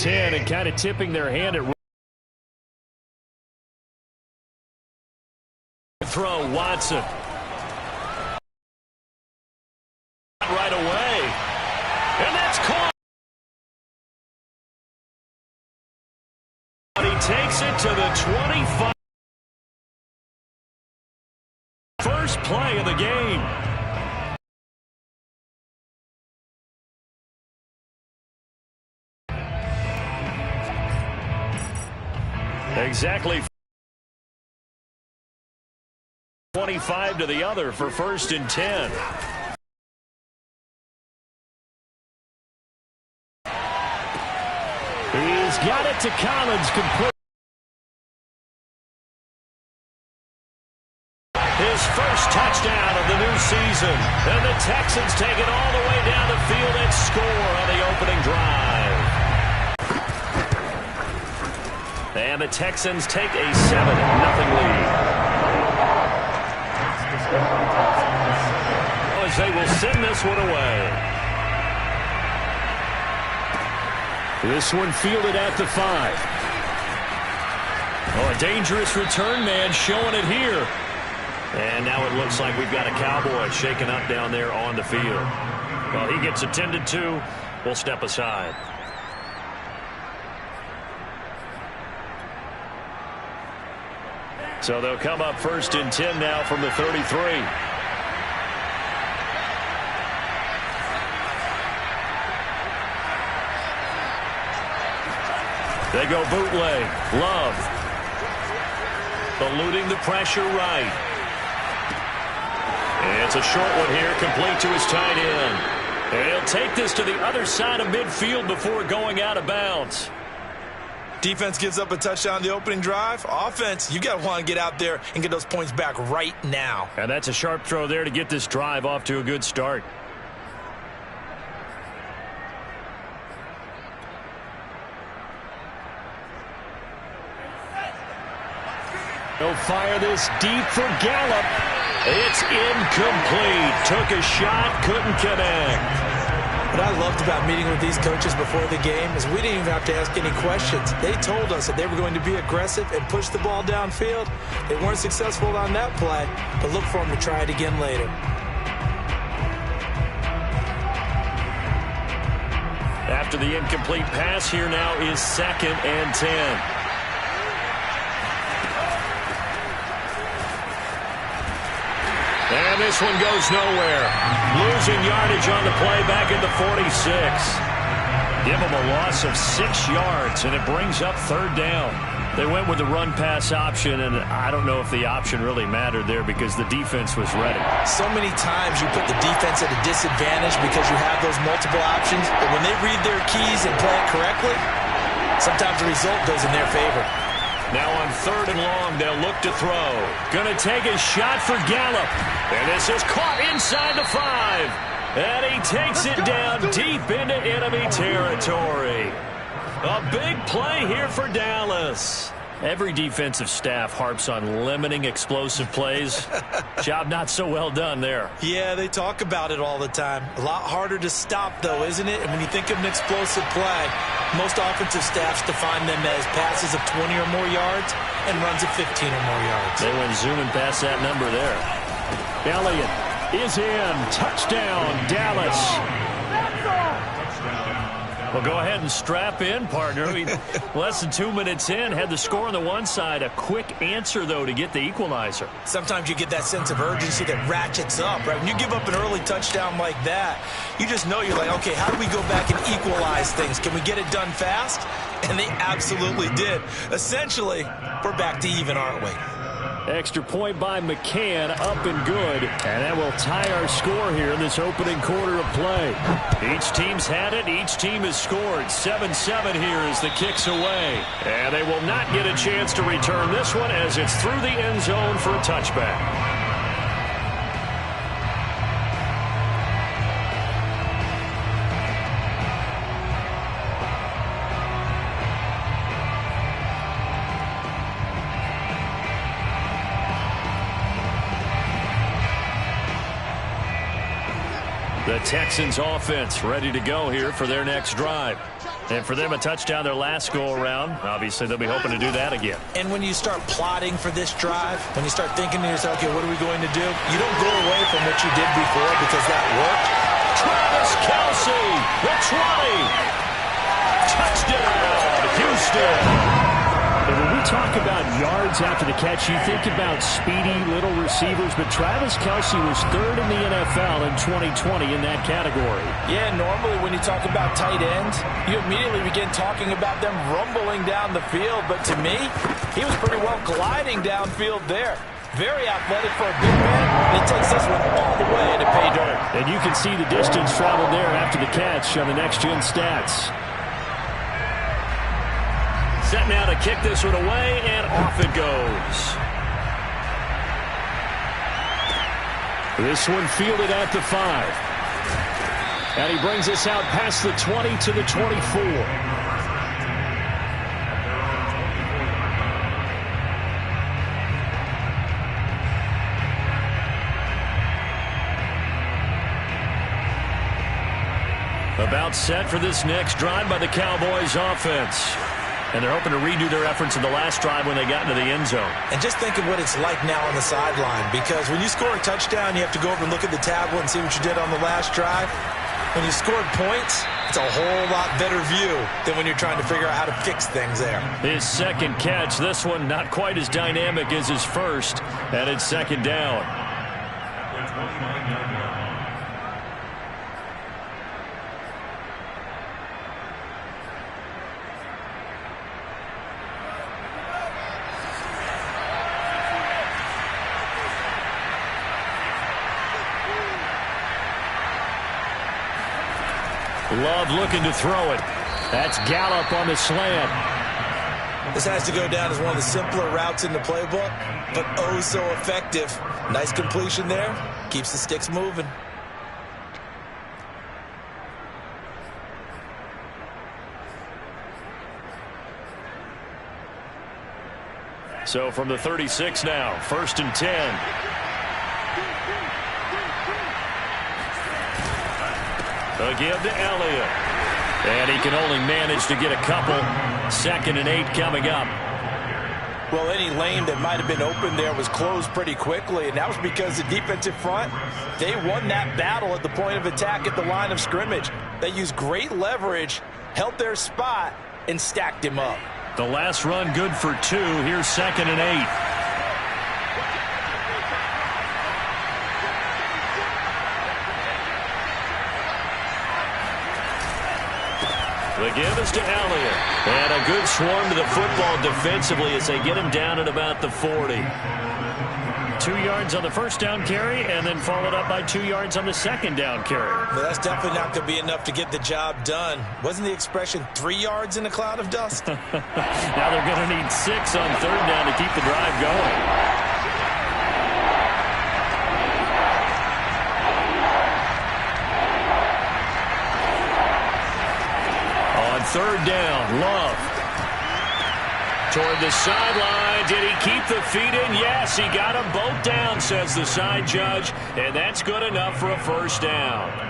10 and kind of tipping their hand at throw. Watson right away, and that's caught. He takes it to the 25. First play of the game. Exactly 25 to the other for 1st and 10. He's got it to Collins, complete. His first touchdown of the new season. And the Texans take it all the way down the field and score on the opening drive. And the Texans take a 7-0 lead. As they will send this one away. This one fielded at the 5. Oh, a dangerous return man showing it here. And now it looks like we've got a Cowboy shaken up down there on the field. Well, he gets attended to. We'll step aside. So they'll come up 1st and 10 now from the 33. They go bootleg. Love. Eluding the pressure right. And it's a short one here, complete to his tight end. And he'll take this to the other side of midfield before going out of bounds. Defense gives up a touchdown on the opening drive. Offense, you got to want to get out there and get those points back right now. And that's a sharp throw there to get this drive off to a good start. They'll fire this deep for Gallup. It's incomplete. Took a shot, couldn't connect. What I loved about meeting with these coaches before the game is we didn't even have to ask any questions. They told us that they were going to be aggressive and push the ball downfield. They weren't successful on that play, but look for them to try it again later. After the incomplete pass, here now is 2nd and 10. And this one goes nowhere. Losing yardage on the play back at the 46. Give them a loss of 6 yards, and it brings up 3rd down. They went with the run-pass option, and I don't know if the option really mattered there because the defense was ready. So many times you put the defense at a disadvantage because you have those multiple options, but when they read their keys and play it correctly, sometimes the result goes in their favor. Now on 3rd and long, they'll look to throw. Going to take a shot for Gallup. And this is caught inside the 5. And he takes it down deep into enemy territory. A big play here for Dallas. Every defensive staff harps on limiting explosive plays. Job not so well done there. Yeah, they talk about it all the time. A lot harder to stop, though, isn't it? And when you think of an explosive play, most offensive staffs define them as passes of 20 or more yards and runs of 15 or more yards. They went zooming past that number there. Elliott is in. Touchdown, Dallas. Well, go ahead and strap in, partner. Less than 2 minutes in, had the score on the one side. A quick answer, though, to get the equalizer. Sometimes you get that sense of urgency that ratchets up, right? When you give up an early touchdown like that, you just know you're like, okay, how do we go back and equalize things? Can we get it done fast? And they absolutely did. Essentially, we're back to even, aren't we? Extra point by McCann, up and good. And that will tie our score here in this opening quarter of play. Each team's had it. Each team has scored. 7-7 here as the kick's away. And they will not get a chance to return this one as it's through the end zone for a touchback. The Texans offense ready to go here for their next drive. And for them, a touchdown their last go-around. Obviously, they'll be hoping to do that again. And when you start plotting for this drive, when you start thinking to yourself, okay, what are we going to do? You don't go away from what you did before because that worked. Travis Kelce, the 20. Touchdown, Houston. And when we talk about yards after the catch, you think about speedy little receivers, but Travis Kelce was third in the NFL in 2020 in that category. Yeah, normally when you talk about tight ends, you immediately begin talking about them rumbling down the field, but to me, he was pretty well gliding downfield there. Very athletic for a big man, and he takes this one all the way to pay dirt. And you can see the distance traveled there after the catch on the next-gen stats. Set now to kick this one away, and off it goes. This one fielded at the 5. And he brings us out past the 20 to the 24. About set for this next drive by the Cowboys offense. And they're hoping to redo their efforts in the last drive when they got into the end zone. And just think of what it's like now on the sideline, because when you score a touchdown, you have to go over and look at the tablet and see what you did on the last drive. When you scored points, it's a whole lot better view than when you're trying to figure out how to fix things there. His second catch, this one not quite as dynamic as his first, and it's second down. Love looking to throw it. That's Gallup on the slant. This has to go down as one of the simpler routes in the playbook, but oh so effective. Nice completion there. Keeps the sticks moving. So from the 36 now, 1st and 10. A give to Elliott. And he can only manage to get a couple. 2nd and 8 coming up. Well, any lane that might have been open there was closed pretty quickly, and that was because the defensive front, they won that battle at the point of attack at the line of scrimmage. They used great leverage, held their spot, and stacked him up. The last run good for 2. Here's 2nd and 8. The give is to Elliott. And a good swarm to the football defensively as they get him down at about the 40. 2 yards on the first down carry, and then followed up by 2 yards on the second down carry. Well, that's definitely not going to be enough to get the job done. Wasn't the expression 3 yards in a cloud of dust? Now they're going to need 6 on 3rd down to keep the drive going. On 3rd down, Love. Toward the sideline. Did he keep the feet in? Yes, he got them both down, says the side judge. And that's good enough for a 1st down.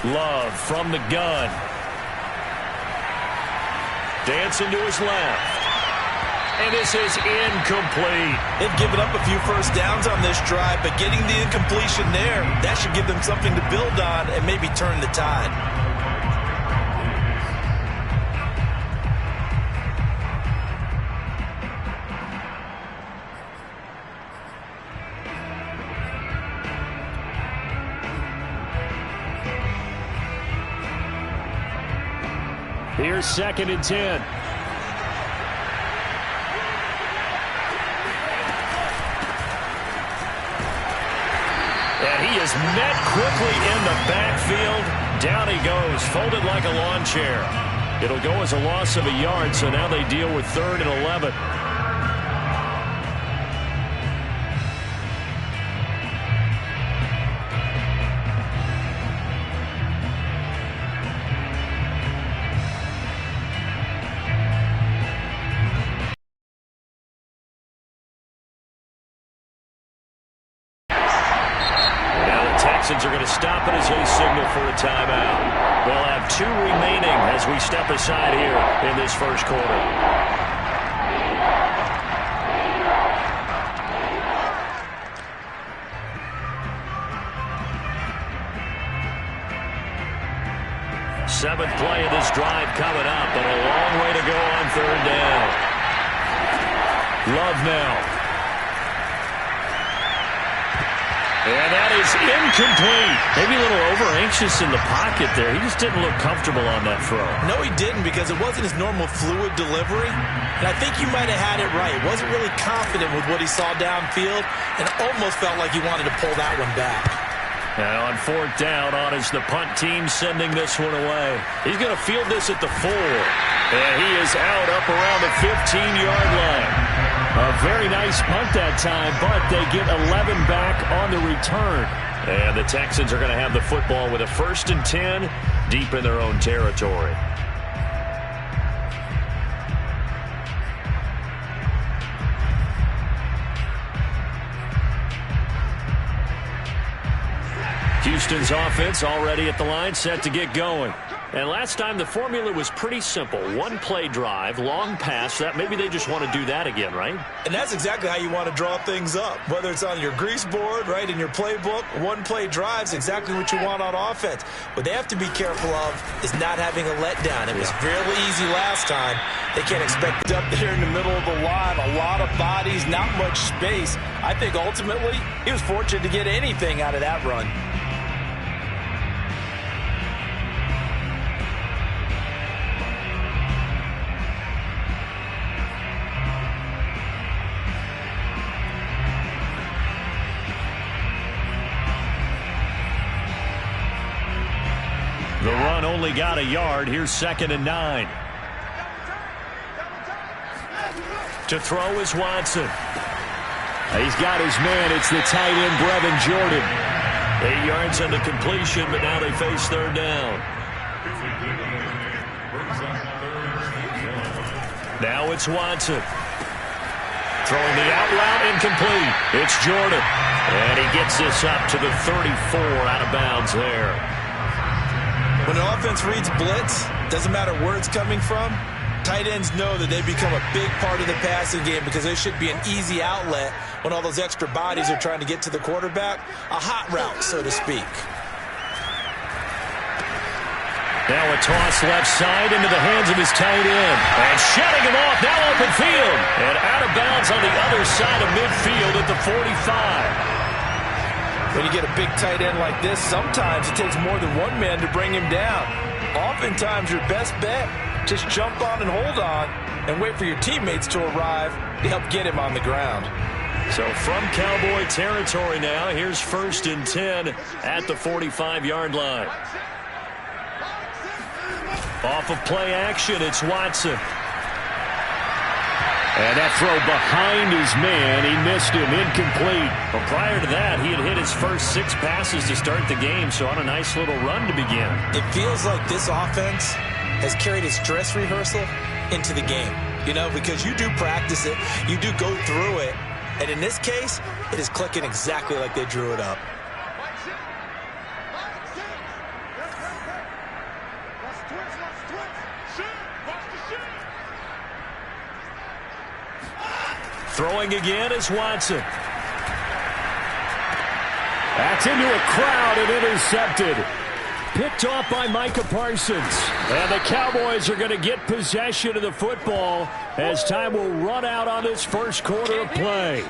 Love from the gun. Dancing to his left. And this is incomplete. They've given up a few 1st downs on this drive, but getting the incompletion there, that should give them something to build on and maybe turn the tide. Here's 2nd and 10. And he is met quickly in the backfield. Down he goes, folded like a lawn chair. It'll go as a loss of a yard, so now they deal with 3rd and 11. Texans are going to stop it as they signal for a timeout. They'll have 2 remaining as we step aside here in this first quarter. Seventh play of this drive coming up, and a long way to go on 3rd down. Love now. And that is incomplete. Maybe a little over-anxious in the pocket there. He just didn't look comfortable on that throw. No, he didn't, because it wasn't his normal fluid delivery. And I think you might have had it right. Wasn't really confident with what he saw downfield and almost felt like he wanted to pull that one back. Now on 4th down, on is the punt team sending this one away. He's going to field this at the 4. And he is out up around the 15-yard line. A very nice punt that time, but they get 11 back on the return. And the Texans are going to have the football with a 1st and 10 deep in their own territory. Houston's offense already at the line, set to get going. And last time the formula was pretty simple. 1-play drive, long pass. That maybe they just want to do that again, right? And that's exactly how you want to draw things up. Whether it's on your grease board, right, in your playbook, 1-play drives, exactly what you want on offense. What they have to be careful of is not having a letdown. It was fairly easy last time. They can't expect up there in the middle of the line. A lot of bodies, not much space. I think ultimately he was fortunate to get anything out of that run. The run only got a yard. Here's 2nd and 9. To throw is Watson. He's got his man. It's the tight end, Brevin Jordan. 8 yards on the completion, but now they face 3rd down. Now it's Watson. Throwing the out route, incomplete. It's Jordan. And he gets this up to the 34, out of bounds there. When an offense reads blitz, doesn't matter where it's coming from, tight ends know that they become a big part of the passing game because they should be an easy outlet when all those extra bodies are trying to get to the quarterback. A hot route, so to speak. Now a toss left side into the hands of his tight end. And shutting him off, now open field. And out of bounds on the other side of midfield at the 45. When you get a big tight end like this, sometimes it takes more than one man to bring him down. Oftentimes, your best bet, just jump on and hold on and wait for your teammates to arrive to help get him on the ground. So from Cowboy territory now, here's 1st and 10 at the 45-yard line. Off of play action, it's Watson. And that throw behind his man, he missed him, incomplete. Well, prior to that, he had hit his first 6 passes to start the game, so on a nice little run to begin. It feels like this offense has carried its dress rehearsal into the game, you know, because you do practice it, you do go through it, and in this case, it is clicking exactly like they drew it up. Throwing again is Watson. That's into a crowd and intercepted. Picked off by Micah Parsons. And the Cowboys are going to get possession of the football as time will run out on this first quarter of play.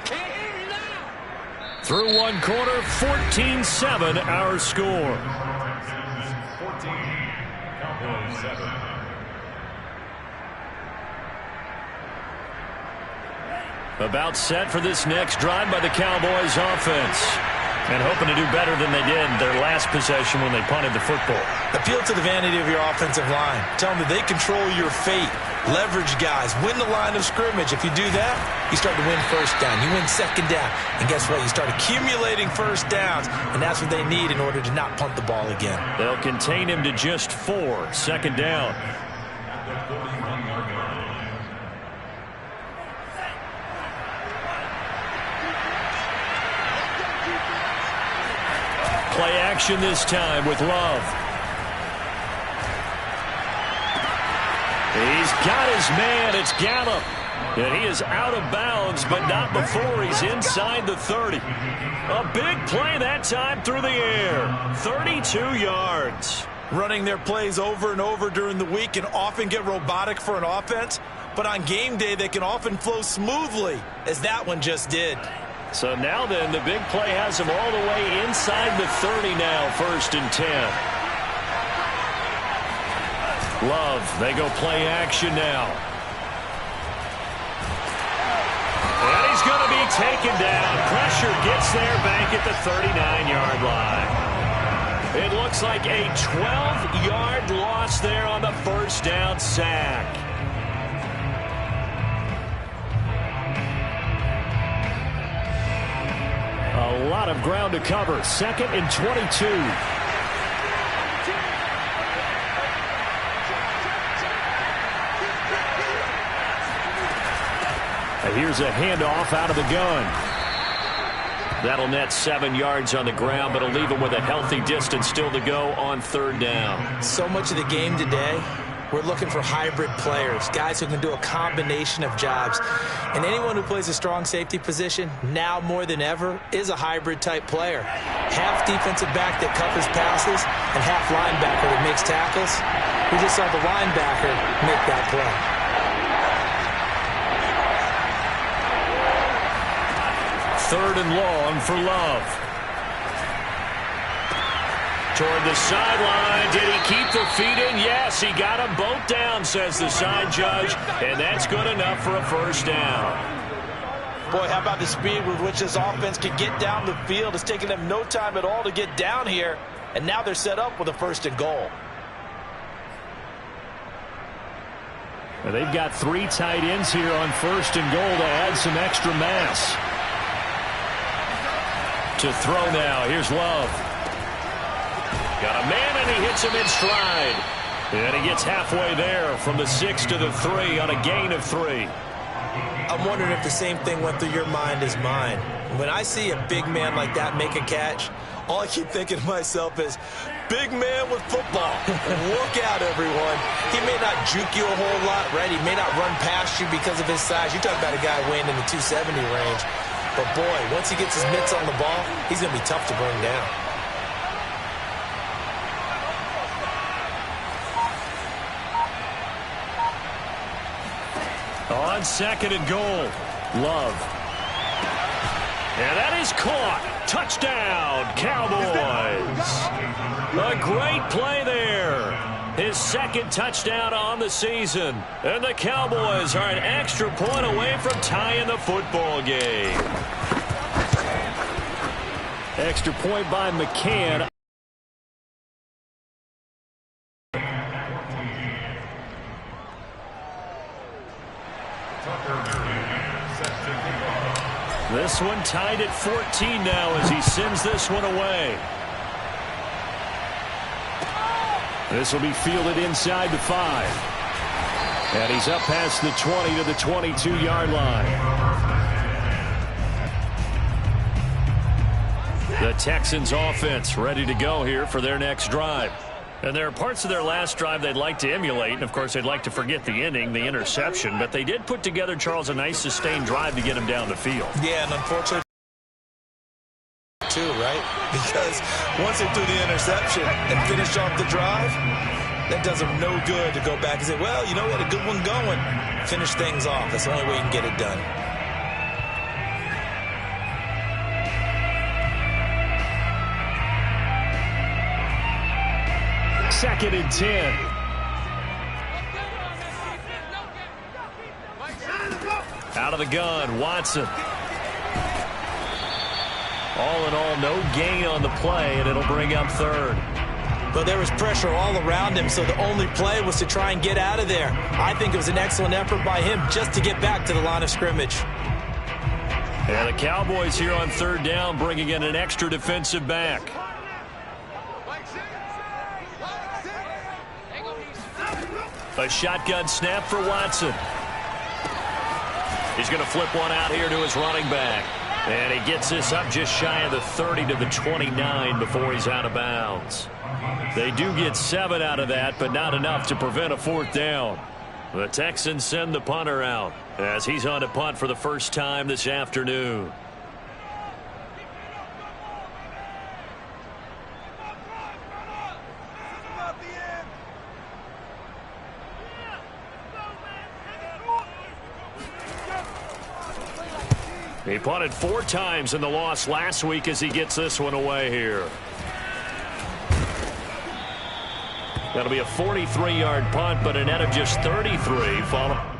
Through one quarter, 14-7 our score. 14, Cowboys 7. About set for this next drive by the Cowboys offense. And hoping to do better than they did their last possession when they punted the football. Appeal to the vanity of your offensive line. Tell them that they control your fate. Leverage guys. Win the line of scrimmage. If you do that, you start to win first down. You win second down. And guess what? You start accumulating first downs. And that's what they need in order to not punt the ball again. They'll contain him to just 4. Second down. Play action this time with Love. He's got his man. It's Gallup. And he is out of bounds, but not before he's inside the 30. A big play that time through the air. 32 yards. Running their plays over and over during the week can often get robotic for an offense, but on game day they can often flow smoothly, as that one just did. So now then, the big play has him all the way inside the 30 now, 1st and 10. Love, they go play action now. And he's going to be taken down. Pressure gets there back at the 39-yard line. It looks like a 12-yard loss there on the first down sack. A lot of ground to cover. 2nd and 22. Here's a handoff out of the gun. That'll net 7 yards on the ground, but it'll leave him with a healthy distance still to go on 3rd down. So much of the game today, we're looking for hybrid players, guys who can do a combination of jobs. And anyone who plays a strong safety position, now more than ever, is a hybrid-type player. Half defensive back that covers passes and half linebacker that makes tackles. We just saw the linebacker make that play. 3rd and long for Love. Toward the sideline. Did he keep the feet in? Yes, he got them both down, says the side judge. And that's good enough for a 1st down. Boy, how about the speed with which this offense can get down the field? It's taking them no time at all to get down here. And now they're set up with a 1st and goal. Well, they've got 3 tight ends here on 1st and goal to add some extra mass. To throw now. Here's Love. Got a man, and he hits him in stride. And he gets halfway there from the 6 to the 3 on a gain of 3. I'm wondering if the same thing went through your mind as mine. When I see a big man like that make a catch, all I keep thinking to myself is, big man with football. Look out, everyone. He may not juke you a whole lot, right? He may not run past you because of his size. You talk about a guy weighing in the 270 range. But, boy, once he gets his mitts on the ball, he's going to be tough to bring down. On 2nd and goal, Love. And that is caught. Touchdown, Cowboys. A great play there. His 2nd touchdown on the season. And the Cowboys are an extra point away from tying the football game. Extra point by McCann. This one tied at 14 now as he sends this one away. This will be fielded inside the 5. And he's up past the 20 to the 22-yard line. The Texans offense ready to go here for their next drive. And there are parts of their last drive they'd like to emulate. And, of course, they'd like to forget the ending, the interception. But they did put together, Charles, a nice sustained drive to get him down the field. Yeah, and unfortunately, too, right? Because once they threw the interception and finished off the drive, that does them no good to go back and say, well, you know, we had a good one going. Finish things off. That's the only way you can get it done. Second and 10. Out of the gun, Watson. All in all, no gain on the play, and it'll bring up third. But there was pressure all around him, so the only play was to try and get out of there. I think it was an excellent effort by him just to get back to the line of scrimmage. And the Cowboys here on third down, bringing in an extra defensive back. A shotgun snap for Watson. He's going to flip one out here to his running back. And he gets this up just shy of the 30 to the 29 before he's out of bounds. They do get 7 out of that, but not enough to prevent a fourth down. The Texans send the punter out as he's on to punt for the first time this afternoon. He punted 4 times in the loss last week as he gets this one away here. That'll be a 43-yard punt, but a net of just 33 following.